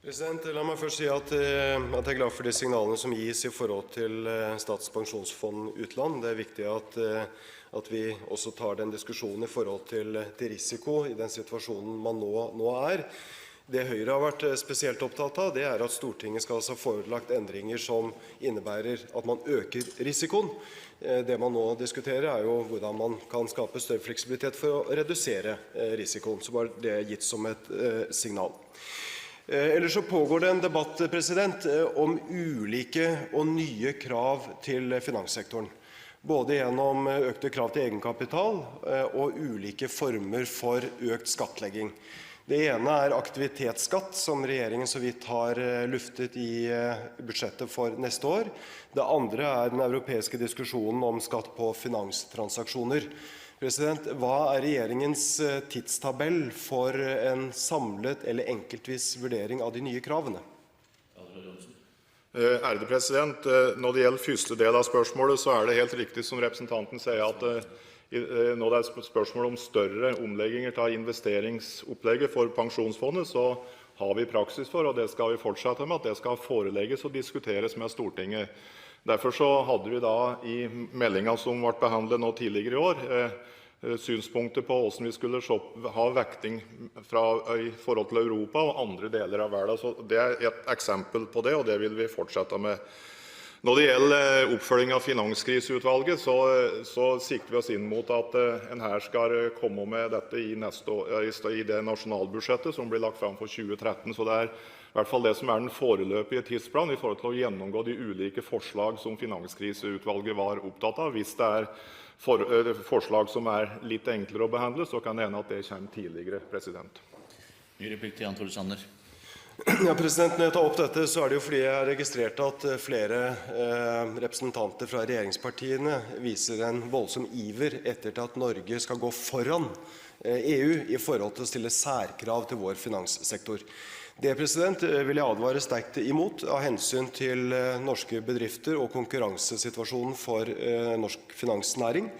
La meg først si at jeg er glad for de signalene som gis i forhold til Statens pensjonsfond utland. Det er viktig at vi også tar den diskusjonen i forhold til risiko i den situasjonen man nå er. Det Høyre har vært spesielt opptatt av, det er at Stortinget skal ha forelagt endringer som innebærer at man øker risikoen. Det man nå diskuterer er jo hvordan man kan skape større fleksibilitet for å redusere risikoen. Så var det gitt som et signal. Ellers så pågår det en debatt om ulike og nye krav til finanssektoren. Både gjennom økte krav til egenkapital og ulike former for økt skattlegging. Det ene er aktivitetsskatt, som regjeringen så vidt har luftet i budsjettet for neste år. Det andre er den europeiske diskusjonen om skatt på finanstransaksjoner. Hva er regjeringens tidstabell for en samlet eller enkeltvis vurdering av de nye kravene? Når det gjelder første del av spørsmålet, så er det helt riktig som representanten sier at når det er spørsmål om større omlegginger til investeringsopplegget for pensjonsfondet, så har vi praksis for, og det skal vi fortsette med, at det skal forelegges og diskuteres med Stortinget. Derfor så hadde vi da i meldingen som ble behandlet nå tidligere i år, synspunkter på hvordan vi skulle ha vekting i forhold til Europa og andre deler av verden. Så det er et eksempel på det, og det vil vi fortsette med. Når det gjelder oppfølging av Finanskriseutvalget, så sikter vi oss inn mot at en her skal komme med dette i det nasjonalbudsjettet som blir lagt fram for 2013. Så det er i hvert fall det som er den foreløpige tidsplanen i forhold til å gjennomgå de ulike forslag som Finanskriseutvalget var opptatt av. Hvis det er forslag som er litt enklere å behandle, så kan det hende at det kommer tidligere. Ny replikk til Jan Tore Sanner. Ja, Når jeg tar opp dette, så er det jo fordi jeg har registrert at flere representanter fra regjeringspartiene viser en voldsom iver etter at Norge skal gå foran EU i forhold til å stille særkrav til vår finanssektor. Det vil jeg advare sterkt imot av hensyn til norske bedrifter og konkurransesituasjonen for norsk finansnæring.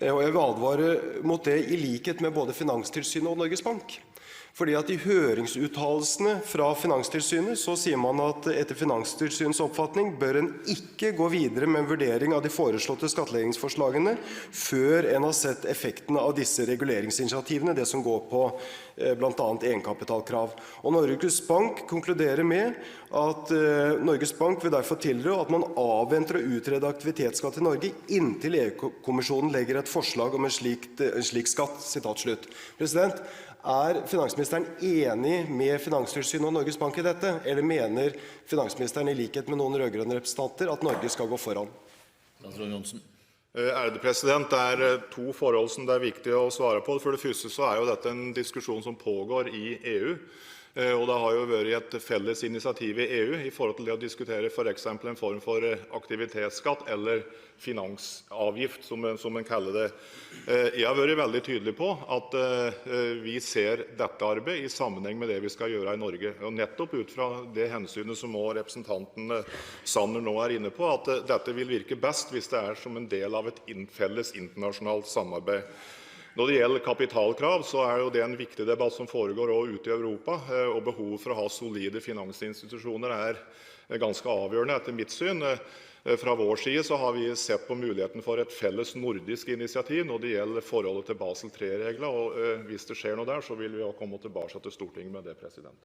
Og jeg vil advare mot det i likhet med både Finanstilsynet og Norges Bank. Fordi at i høringsuttalelsene fra Finanstilsynet så sier man at etter Finanstilsynets oppfatning bør en ikke gå videre med en vurdering av de foreslåtte skattleggingsforslagene før en har sett effekten av disse reguleringsinitiativene, det som går på blant annet egenkapitalkrav. Og Norges Bank konkluderer med at Norges Bank vil derfor tilrå at man avventer å utrede aktivitetsskatt i Norge inntil EU-kommisjonen legger et forslag om en slik skatt. Er finansministeren enig med Finanstilsynet og Norges Bank i dette, eller mener finansministeren i likhet med noen rødgrønne representanter at Norge skal gå foran? Det er to forhold som det er viktig å svare på. For det første så er jo dette en diskusjon som pågår i EU. Og det har jo vært et felles initiativ i EU i forhold til det å diskutere for eksempel en form for aktivitetsskatt eller finansavgift, som en kaller det. Jeg har vært veldig tydelig på at vi ser dette arbeidet i sammenheng med det vi skal gjøre i Norge. Og nettopp ut fra det hensynet som også representanten Sanner nå er inne på, at dette vil virke best hvis det er som en del av et felles internasjonalt samarbeid. Når det gjelder kapitalkrav, så er jo det en viktig debatt som foregår også ute i Europa, og behovet for å ha solide finansinstitusjoner er ganske avgjørende etter mitt syn. Fra vår side så har vi sett på muligheten for et felles nordisk initiativ når det gjelder forholdet til Basel III-regler, og hvis det skjer noe der, så vil vi også komme tilbake til Stortinget med det.